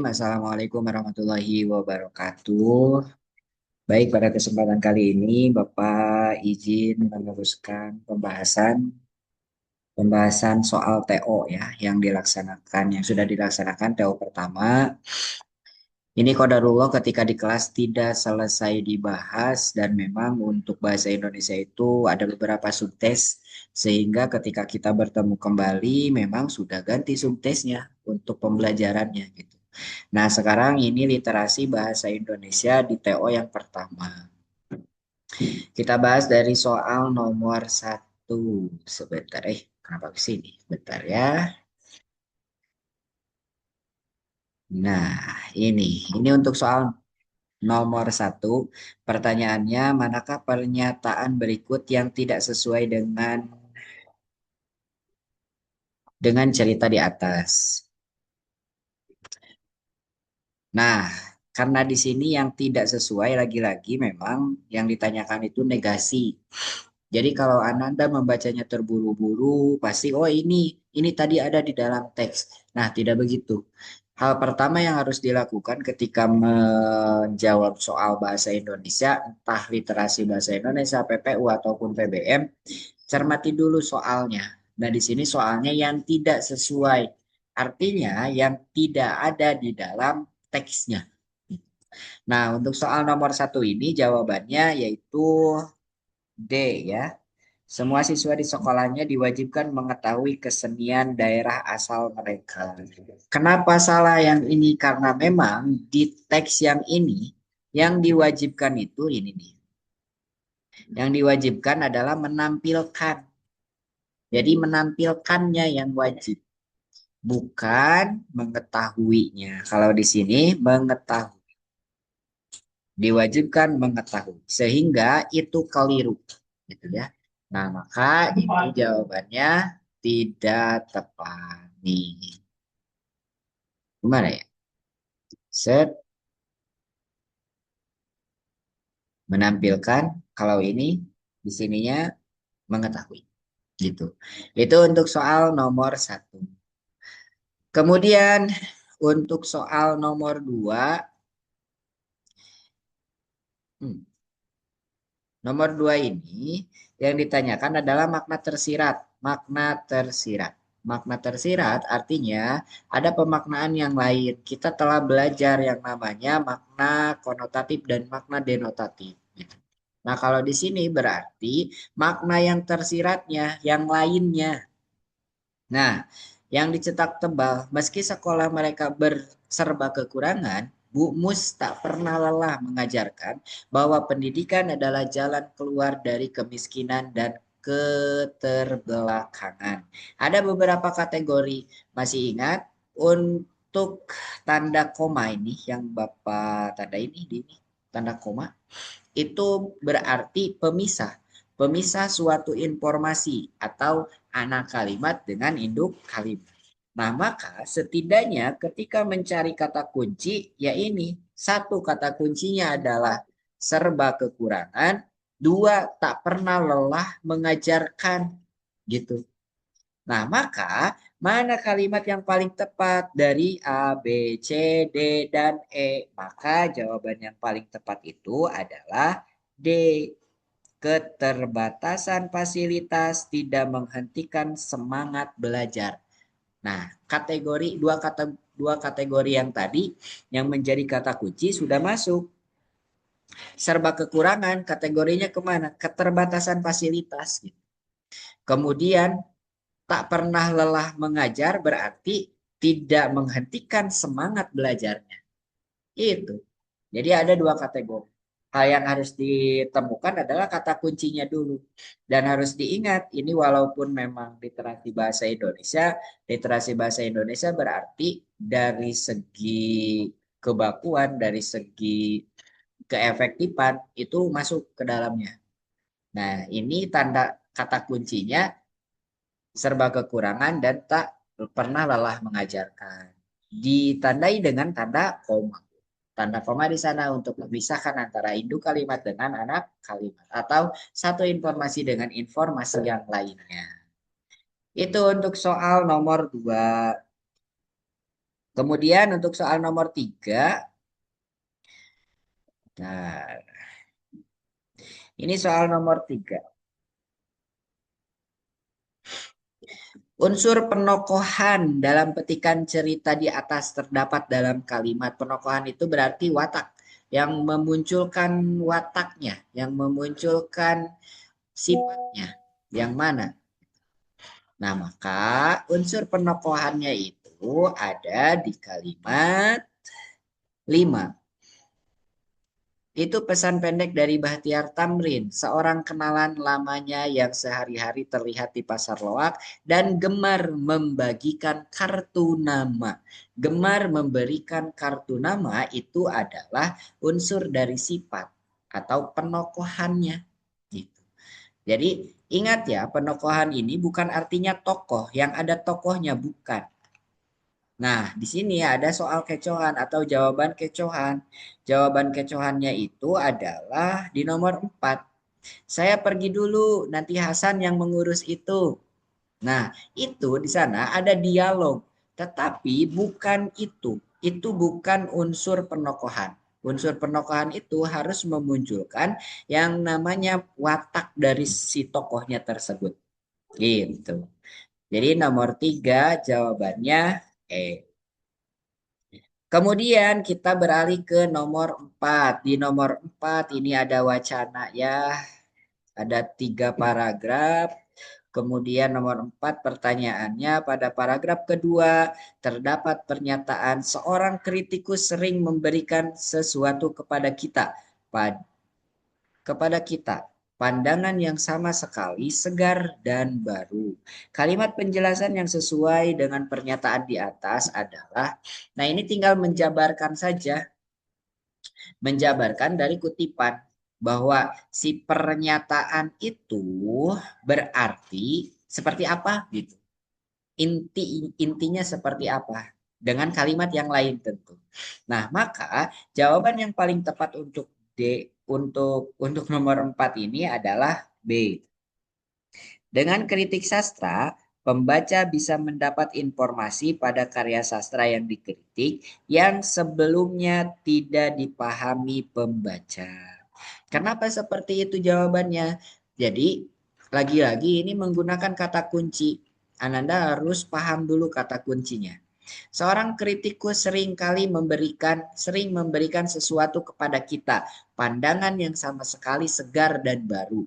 Assalamualaikum warahmatullahi wabarakatuh. Baik, pada kesempatan kali ini Bapak izin meneruskan pembahasan soal TO ya yang sudah dilaksanakan TO pertama. Ini qadarullah ketika di kelas tidak selesai dibahas dan memang untuk bahasa Indonesia itu ada beberapa subtes sehingga ketika kita bertemu kembali memang sudah ganti subtesnya untuk pembelajarannya gitu. Nah, sekarang ini literasi bahasa Indonesia di TO yang pertama. Kita bahas dari soal nomor satu. Sebentar, kenapa ke sini? Bentar ya. Nah, ini untuk soal nomor satu. Pertanyaannya, manakah pernyataan berikut yang tidak sesuai dengan cerita di atas? Nah, karena di sini yang tidak sesuai lagi-lagi memang yang ditanyakan itu negasi. Jadi kalau Ananda membacanya terburu-buru, pasti oh ini tadi ada di dalam teks. Nah, tidak begitu. Hal pertama yang harus dilakukan ketika menjawab soal bahasa Indonesia, entah literasi bahasa Indonesia, PPU ataupun PBM, cermati dulu soalnya. Nah, di sini soalnya yang tidak sesuai. Artinya yang tidak ada di dalam teksnya. Nah, untuk soal nomor satu ini jawabannya yaitu D ya. Semua siswa di sekolahnya diwajibkan mengetahui kesenian daerah asal mereka. Kenapa salah yang ini? Karena memang di teks yang ini, yang diwajibkan itu ini nih. Yang diwajibkan adalah menampilkan. Jadi menampilkannya yang wajib, bukan mengetahuinya. Kalau di sini mengetahui, diwajibkan mengetahui. Sehingga itu keliru. Gitu ya. Nah, maka itu jawabannya tidak tepat nih. Gimana ya? Set menampilkan kalau ini di sininya mengetahui gitu. Itu untuk soal nomor satu. Kemudian untuk soal nomor dua, hmm, nomor dua ini yang ditanyakan adalah makna tersirat. Makna tersirat. Makna tersirat artinya ada pemaknaan yang lain. Kita telah belajar yang namanya makna konotatif dan makna denotatif. Gitu. Nah, kalau di sini berarti makna yang tersiratnya, yang lainnya. Nah, yang dicetak tebal, meski sekolah mereka berserba kekurangan, Bu Mus tak pernah lelah mengajarkan bahwa pendidikan adalah jalan keluar dari kemiskinan dan keterbelakangan. Ada beberapa kategori, masih ingat? Untuk tanda koma ini, yang Bapak tanda ini, tanda koma itu berarti pemisah. Pemisah suatu informasi atau anak kalimat dengan induk kalimat. Nah, maka setidaknya ketika mencari kata kunci, ya ini. Satu kata kuncinya adalah serba kekurangan. Dua, tak pernah lelah mengajarkan. Gitu. Nah, maka mana kalimat yang paling tepat dari A, B, C, D, dan E? Maka jawaban yang paling tepat itu adalah D. Keterbatasan fasilitas tidak menghentikan semangat belajar. Nah, dua kategori yang tadi yang menjadi kata kunci sudah masuk. Serba kekurangan kategorinya kemana? Keterbatasan fasilitas. Kemudian tak pernah lelah mengajar berarti tidak menghentikan semangat belajarnya. Itu. Jadi ada dua kategori. Hal yang harus ditemukan adalah kata kuncinya dulu. Dan harus diingat, ini walaupun memang literasi bahasa Indonesia berarti dari segi kebakuan, dari segi keefektifan, itu masuk ke dalamnya. Nah, ini tanda kata kuncinya serba kekurangan dan tak pernah lelah mengajarkan. Ditandai dengan tanda koma. Tanda koma di sana untuk memisahkan antara induk kalimat dengan anak kalimat atau satu informasi dengan informasi yang lainnya. Itu untuk soal nomor 2. Kemudian untuk soal nomor 3, nah ini soal nomor 3. Unsur penokohan dalam petikan cerita di atas terdapat dalam kalimat. Penokohan itu berarti watak, yang memunculkan wataknya, yang memunculkan sifatnya. Yang mana? Nah, maka unsur penokohannya itu ada di kalimat 5. Itu pesan pendek dari Bahtiar Tamrin, seorang kenalan lamanya yang sehari-hari terlihat di pasar loak dan gemar membagikan kartu nama. Gemar memberikan kartu nama itu adalah unsur dari sifat atau penokohannya. Gitu. Jadi ingat ya, penokohan ini bukan artinya tokoh, yang ada tokohnya bukan. Nah, di sini ada soal kecohan atau jawaban kecohan. Jawaban kecohannya itu adalah di nomor 4. Saya pergi dulu, nanti Hasan yang mengurus itu. Nah, itu di sana ada dialog, tetapi bukan itu. Itu bukan unsur penokohan. Unsur penokohan itu harus memunculkan yang namanya watak dari si tokohnya tersebut. Gitu. Jadi nomor 3 jawabannya E. Kemudian kita beralih ke nomor 4. Di nomor 4 ini ada wacana ya. Ada 3 paragraf. Kemudian nomor 4 pertanyaannya pada paragraf kedua terdapat pernyataan seorang kritikus sering memberikan sesuatu kepada kita pandangan yang sama sekali segar dan baru. Kalimat penjelasan yang sesuai dengan pernyataan di atas adalah, nah ini tinggal menjabarkan dari kutipan bahwa si pernyataan itu berarti seperti apa gitu. Intinya seperti apa dengan kalimat yang lain tentu. Nah, maka jawaban yang paling tepat untuk untuk nomor 4 ini adalah B. Dengan kritik sastra, pembaca bisa mendapat informasi pada karya sastra yang dikritik yang sebelumnya tidak dipahami pembaca. Kenapa seperti itu jawabannya? Jadi, lagi-lagi ini menggunakan kata kunci. Ananda harus paham dulu kata kuncinya. Seorang kritikus sering memberikan sesuatu kepada kita, pandangan yang sama sekali segar dan baru.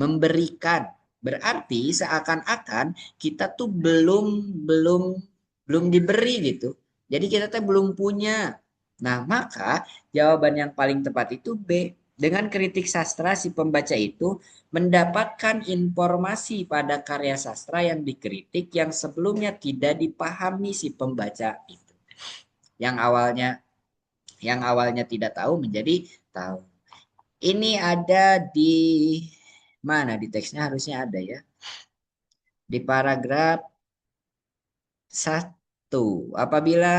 Memberikan berarti seakan-akan kita tuh belum belum belum diberi gitu. Jadi kita tuh belum punya. Nah, maka jawaban yang paling tepat itu B. Dengan kritik sastra si pembaca itu mendapatkan informasi pada karya sastra yang dikritik yang sebelumnya tidak dipahami si pembaca itu. Yang awalnya yang awalnya tidak tahu menjadi tahu. Ini ada di mana di teksnya harusnya ada ya. Di paragraf 1. Apabila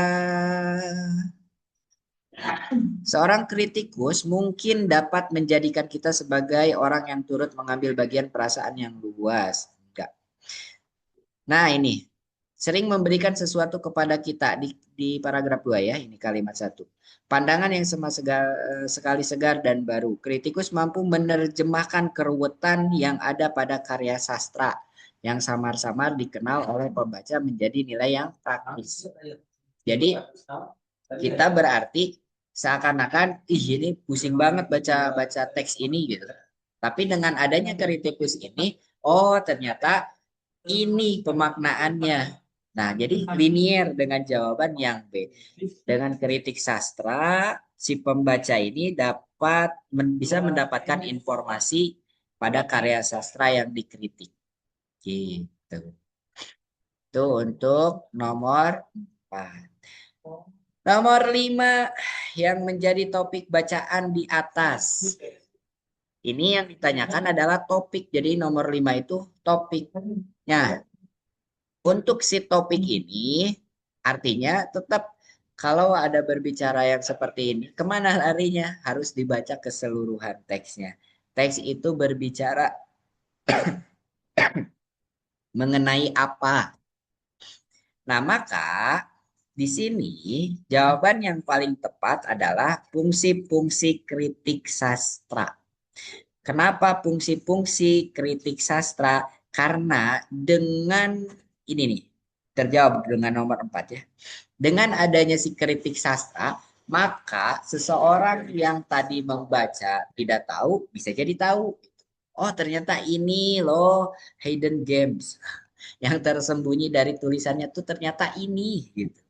seorang kritikus mungkin dapat menjadikan kita sebagai orang yang turut mengambil bagian perasaan yang luas. Enggak. Nah, ini sering memberikan sesuatu kepada kita di paragraf 2 ya, ini kalimat 1. Pandangan yang sekali segar dan baru. Kritikus mampu menerjemahkan keruwetan yang ada pada karya sastra yang samar-samar dikenal oleh pembaca menjadi nilai yang praktis. Jadi kita berarti seakan-akan ini pusing banget baca teks ini gitu. Tapi dengan adanya kritikus ini, oh ternyata ini pemaknaannya. Nah, jadi linier dengan jawaban yang B. Dengan kritik sastra, si pembaca ini bisa mendapatkan informasi pada karya sastra yang dikritik. Gitu. Itu untuk nomor 4. Nomor 5 yang menjadi topik bacaan di atas. Ini yang ditanyakan adalah topik. Jadi nomor 5 itu topik. Nah, untuk si topik ini artinya tetap kalau ada berbicara yang seperti ini, kemana larinya? Harus dibaca keseluruhan teksnya. Teks itu berbicara mengenai apa? Nah, maka Di sini jawaban yang paling tepat adalah fungsi-fungsi kritik sastra. Kenapa fungsi-fungsi kritik sastra? Karena dengan ini nih, terjawab dengan nomor 4 ya. Dengan adanya si kritik sastra, maka seseorang yang tadi membaca tidak tahu, bisa jadi tahu. Oh, ternyata ini loh hidden games. Yang tersembunyi dari tulisannya tuh ternyata ini gitu.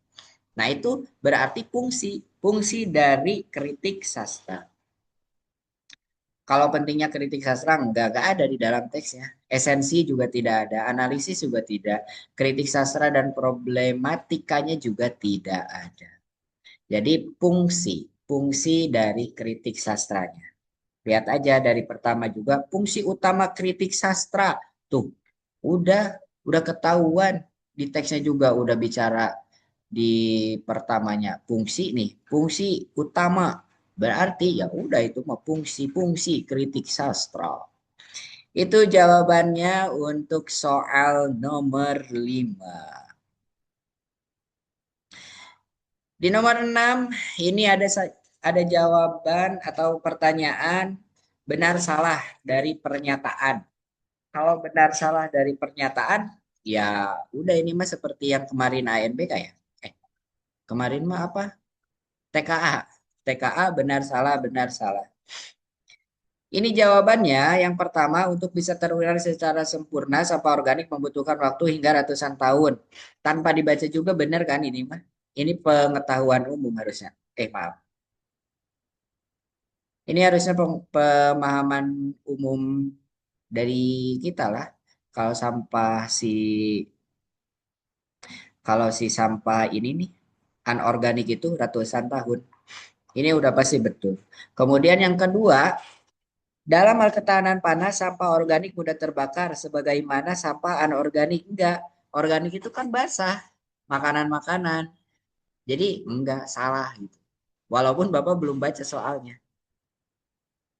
Nah, itu berarti fungsi dari kritik sastra. Kalau pentingnya kritik sastra enggak ada di dalam teksnya. Esensi juga tidak ada, analisis juga tidak, kritik sastra dan problematikanya juga tidak ada. Jadi fungsi dari kritik sastranya. Lihat aja dari pertama juga fungsi utama kritik sastra. Tuh, udah ketahuan di teksnya juga udah bicara di pertamanya fungsi nih, fungsi utama. Berarti ya udah itu mah fungsi-fungsi kritik sastra. Itu jawabannya untuk soal nomor 5. Di nomor 6 ini ada jawaban atau pertanyaan benar salah dari pernyataan. Kalau benar salah dari pernyataan, ya udah ini mah seperti yang kemarin ANBK ya. Eh, kemarin mah apa? TKA. TKA benar salah. Ini jawabannya. Yang pertama, untuk bisa terurai secara sempurna, sampah organik membutuhkan waktu hingga ratusan tahun. Tanpa dibaca juga benar kan ini mah? Ini pengetahuan umum harusnya. Maaf. Ini harusnya pemahaman umum dari kita lah. Kalau kalau si sampah ini nih anorganik itu ratusan tahun. Ini udah pasti betul. Kemudian yang kedua, dalam hal ketahanan panas, sampah organik mudah terbakar sebagaimana sampah anorganik enggak. Organik itu kan basah, makanan-makanan. Jadi enggak salah gitu. Walaupun Bapak belum baca soalnya.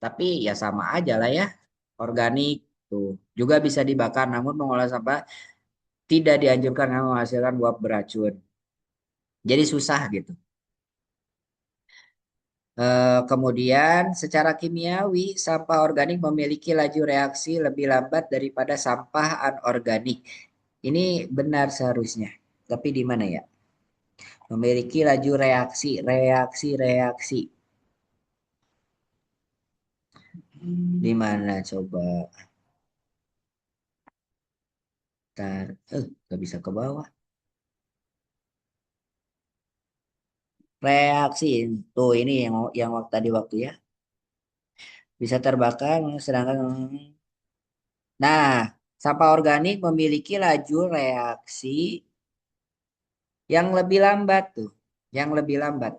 Tapi ya sama aja lah ya. Organik tuh juga bisa dibakar namun mengolah sampah tidak dianjurkan karena menghasilkan uap beracun. Jadi susah gitu. Kemudian secara kimiawi sampah organik memiliki laju reaksi lebih lambat daripada sampah anorganik. Ini benar seharusnya. Tapi di mana ya? Memiliki laju reaksi. Di mana coba? Ntar, nggak bisa ke bawah. Reaksi tuh ini yang waktu ya bisa terbakar sedangkan nah sampah organik memiliki laju reaksi yang lebih lambat tuh, yang lebih lambat.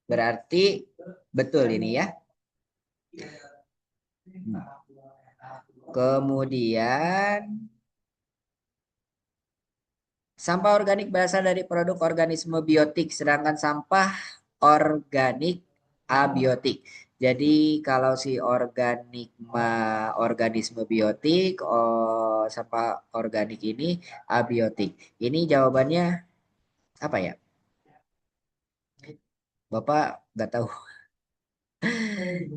Berarti betul ini ya. Kemudian sampah organik berasal dari produk organisme biotik, sedangkan sampah organik abiotik. Jadi kalau si organisme biotik, sampah organik ini abiotik. Ini jawabannya apa ya? Bapak nggak tahu.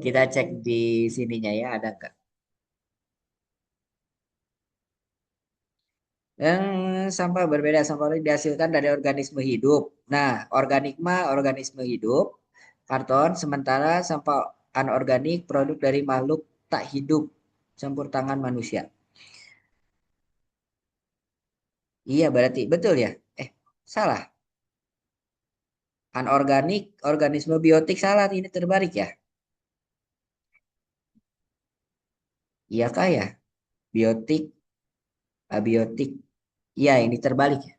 Kita cek di sininya ya, ada nggak? Yang sampah berbeda, sampah organik dihasilkan dari organisme hidup. Nah, organikma organisme hidup, karton, sementara sampah anorganik produk dari makhluk tak hidup, campur tangan manusia. Iya, berarti betul ya? Eh, salah. Anorganik, organisme biotik salah, ini terbalik ya? Iya kah ya? Biotik, abiotik. Iya, ini terbalik ya.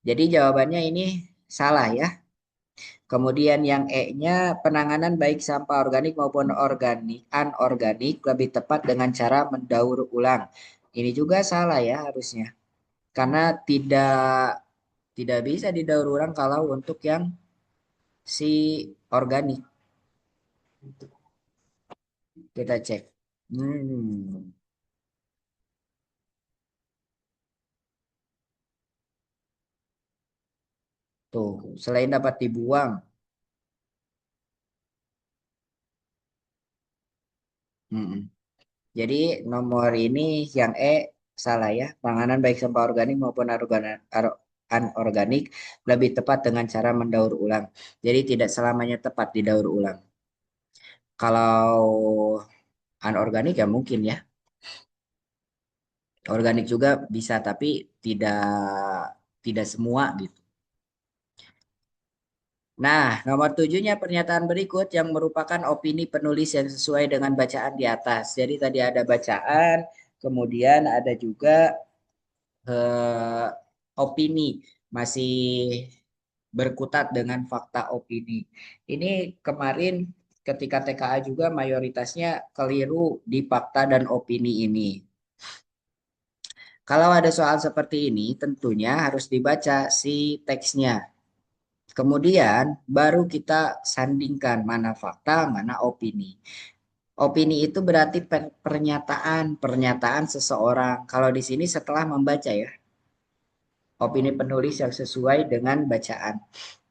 Jadi jawabannya ini salah ya. Kemudian yang E-nya penanganan baik sampah organik maupun anorganik lebih tepat dengan cara mendaur ulang. Ini juga salah ya harusnya. Karena tidak bisa didaur ulang kalau untuk yang si organik. Kita cek. Hmm. Tuh, selain dapat dibuang. Mm-mm. Jadi nomor ini yang salah ya. Panganan baik sampah organik maupun anorganik lebih tepat dengan cara mendaur ulang. Jadi tidak selamanya tepat didaur ulang. Kalau anorganik ya mungkin ya. Organik juga bisa tapi tidak tidak semua gitu. Nah, nomor tujuhnya pernyataan berikut yang merupakan opini penulis yang sesuai dengan bacaan di atas. Jadi tadi ada bacaan, kemudian ada juga eh, opini, masih berkutat dengan fakta opini. Ini kemarin ketika TKA juga mayoritasnya keliru di fakta dan opini ini. Kalau ada soal seperti ini, tentunya harus dibaca si teksnya. Kemudian baru kita sandingkan mana fakta, mana opini. Opini itu berarti pernyataan, pernyataan seseorang. Kalau di sini setelah membaca ya, opini penulis yang sesuai dengan bacaan.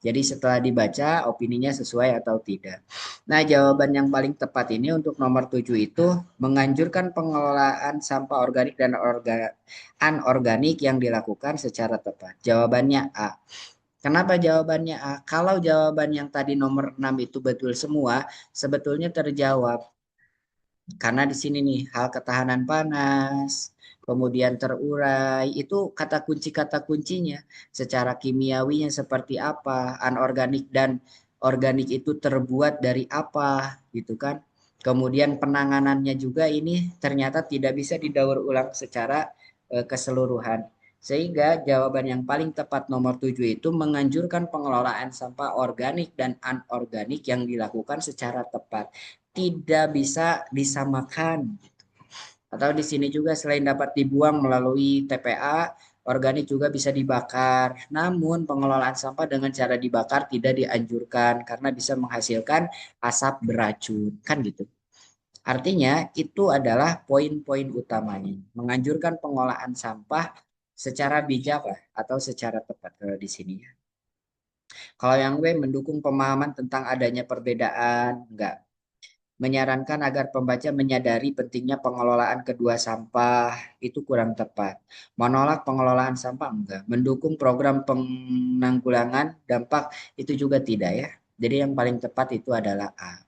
Jadi setelah dibaca, opininya sesuai atau tidak. Nah, jawaban yang paling tepat ini untuk nomor 7 itu menganjurkan pengelolaan sampah organik dan anorganik yang dilakukan secara tepat. Jawabannya A. Kenapa jawabannya A? Kalau jawaban yang tadi nomor 6 itu betul semua, sebetulnya terjawab. Karena di sini nih, hal ketahanan panas, kemudian terurai, itu kata kuncinya. Secara kimiawinya seperti apa, anorganik dan organik itu terbuat dari apa, gitu kan. Kemudian penanganannya juga ini ternyata tidak bisa didaur ulang secara keseluruhan. Sehingga jawaban yang paling tepat nomor 7 itu menganjurkan pengelolaan sampah organik dan anorganik yang dilakukan secara tepat. Tidak bisa disamakan. Atau di sini juga selain dapat dibuang melalui TPA, organik juga bisa dibakar. Namun pengelolaan sampah dengan cara dibakar tidak dianjurkan karena bisa menghasilkan asap beracun. Kan gitu. Artinya itu adalah poin-poin utamanya. Menganjurkan pengolahan sampah secara bijak lah, atau secara tepat kalau di sini ya. Kalau yang B mendukung pemahaman tentang adanya perbedaan, enggak. Menyarankan agar pembaca menyadari pentingnya pengelolaan kedua sampah itu kurang tepat. Menolak pengelolaan sampah enggak. Mendukung program penanggulangan dampak itu juga tidak ya. Jadi yang paling tepat itu adalah A.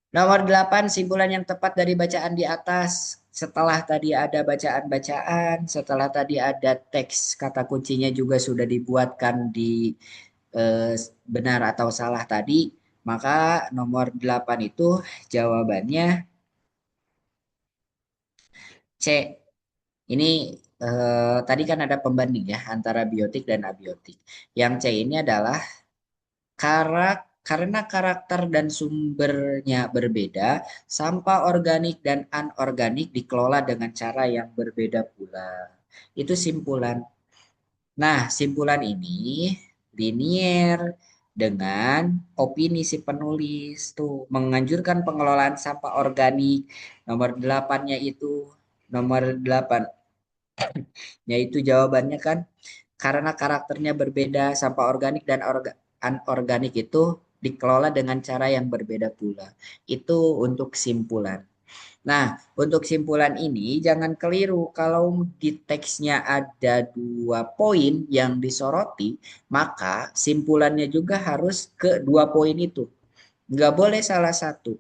Nomor 8, simpulan yang tepat dari bacaan di atas. Setelah tadi ada bacaan-bacaan, setelah tadi ada teks, kata kuncinya juga sudah dibuatkan di eh, benar atau salah tadi, maka nomor 8 itu jawabannya C. Ini tadi kan ada pembanding ya antara biotik dan abiotik. Yang C ini adalah karena karakter dan sumbernya berbeda, sampah organik dan anorganik dikelola dengan cara yang berbeda pula. Itu simpulan. Nah, simpulan ini linier dengan opini si penulis tuh menganjurkan pengelolaan sampah organik. Nomor delapannya itu nomor 8 yaitu jawabannya kan karena karakternya berbeda, sampah organik dan anorganik itu dikelola dengan cara yang berbeda pula. Itu untuk simpulan. Nah, untuk simpulan ini jangan keliru. Kalau di teksnya ada 2 poin yang disoroti, maka simpulannya juga harus ke 2 poin itu. Nggak boleh salah satu.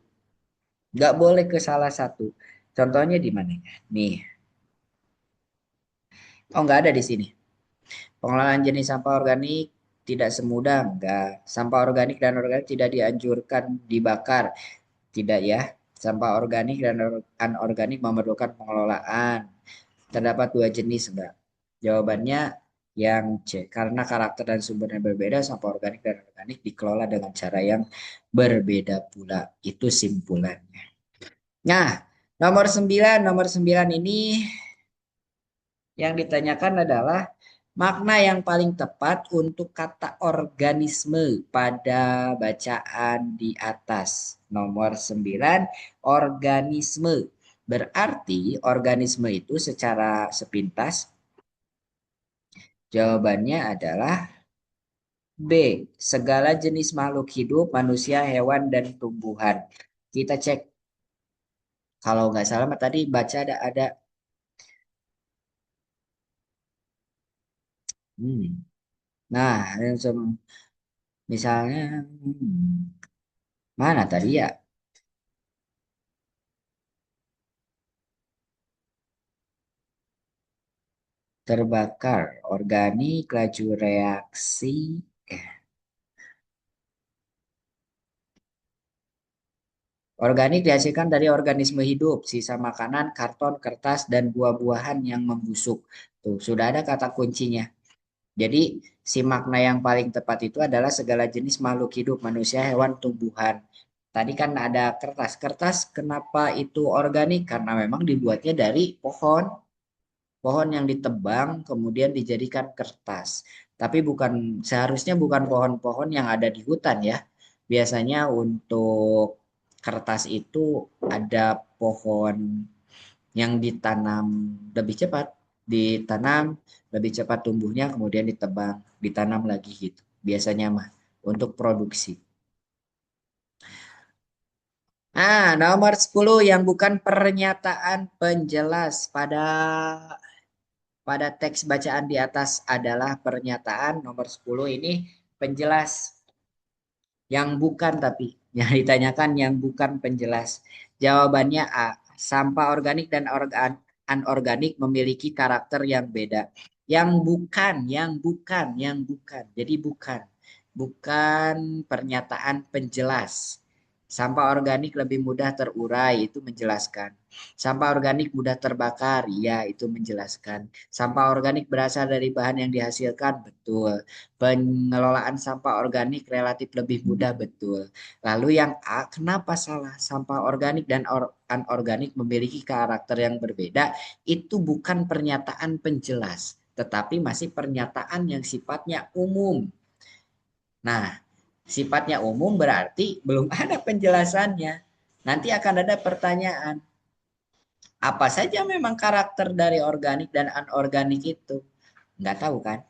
Nggak boleh ke salah satu. Contohnya di mana? Nih. Oh, nggak ada di sini. Pengelolaan jenis sampah organik tidak semudah, enggak. Sampah organik dan organik tidak dianjurkan dibakar, tidak ya. Sampah organik dan anorganik memerlukan pengelolaan. Terdapat 2 jenis, enggak. Jawabannya yang C. Karena karakter dan sumbernya berbeda, sampah organik dan organik dikelola dengan cara yang berbeda pula. Itu simpulannya. Nah, nomor 9 ini yang ditanyakan adalah makna yang paling tepat untuk kata organisme pada bacaan di atas. Nomor 9, organisme. Berarti organisme itu secara sepintas Jawabannya adalah B. Segala jenis makhluk hidup, manusia, hewan, dan tumbuhan. Kita cek. Kalau nggak salah tadi baca ada. Hmm. Nah, misalnya mana tadi ya? Terbakar, organik, laju reaksi. Eh, Organik dihasilkan dari organisme hidup, sisa makanan, karton, kertas, dan buah-buahan yang membusuk. Tuh, sudah ada kata kuncinya. Jadi, si makna yang paling tepat itu adalah segala jenis makhluk hidup, manusia, hewan, tumbuhan. Tadi kan ada kertas. Kertas kenapa itu organik? Karena memang dibuatnya dari pohon. Pohon yang ditebang kemudian dijadikan kertas. Tapi seharusnya bukan pohon-pohon yang ada di hutan ya. Biasanya untuk kertas itu ada pohon yang ditanam lebih cepat, ditanam lebih cepat tumbuhnya kemudian ditebang, ditanam lagi gitu. Biasanya mah untuk produksi. Nomor 10 yang bukan pernyataan penjelas pada teks bacaan di atas adalah pernyataan nomor 10 ini penjelas yang bukan tapi yang ditanyakan yang bukan penjelas. Jawabannya A. Sampah organik dan anorganik memiliki karakter yang beda. Yang bukan. Jadi bukan. Bukan pernyataan penjelas. Sampah organik lebih mudah terurai, itu menjelaskan. Sampah organik mudah terbakar, ya itu menjelaskan. Sampah organik berasal dari bahan yang dihasilkan, betul. Pengelolaan sampah organik relatif lebih mudah, betul. Lalu yang A, kenapa salah? Sampah organik dan anorganik memiliki karakter yang berbeda. Itu bukan pernyataan penjelas, tetapi masih pernyataan yang sifatnya umum. Nah, sifatnya umum berarti belum ada penjelasannya. Nanti akan ada pertanyaan, apa saja memang karakter dari organik dan anorganik itu? Nggak tahu kan?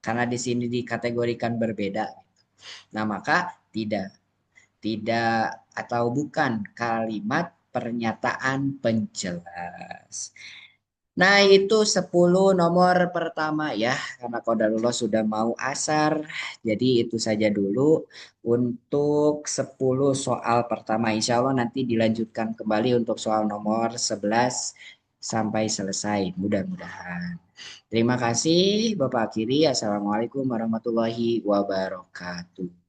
Karena di sini dikategorikan berbeda. Nah, maka tidak, tidak atau bukan kalimat pernyataan penjelas. Nah, itu 10 nomor pertama ya, karena Qadarullah sudah mau asar. Jadi itu saja dulu untuk 10 soal pertama. Insya Allah nanti dilanjutkan kembali untuk soal nomor 11 sampai selesai. Mudah-mudahan. Terima kasih Bapak Kiri. Assalamualaikum warahmatullahi wabarakatuh.